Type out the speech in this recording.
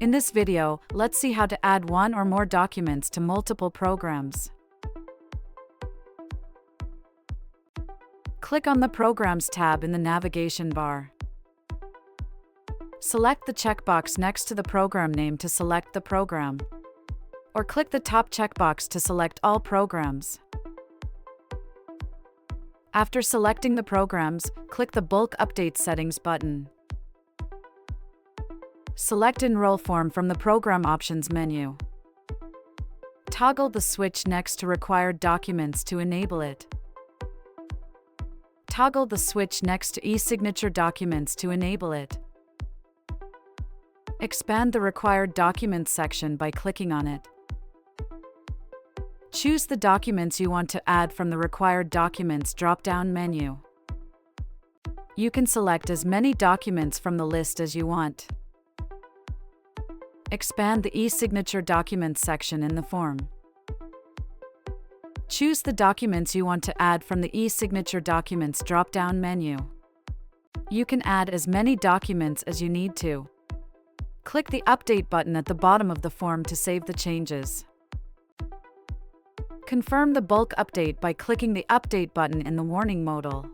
In this video, let's see how to add one or more documents to multiple programs. Click on the Programs tab in the navigation bar. Select the checkbox next to the program name to select the program, or click the top checkbox to select all programs. After selecting the programs, click the Bulk Update Settings button. Select Enroll Form from the Program Options menu. Toggle the switch next to Required Documents to enable it. Toggle the switch next to eSignature Documents to enable it. Expand the Required Documents section by clicking on it. Choose the documents you want to add from the Required Documents drop-down menu. You can select as many documents from the list as you want. Expand the eSignature Documents section in the form. Choose the documents you want to add from the eSignature Documents drop-down menu. You can add as many documents as you need to. Click the Update button at the bottom of the form to save the changes. Confirm the bulk update by clicking the Update button in the warning modal.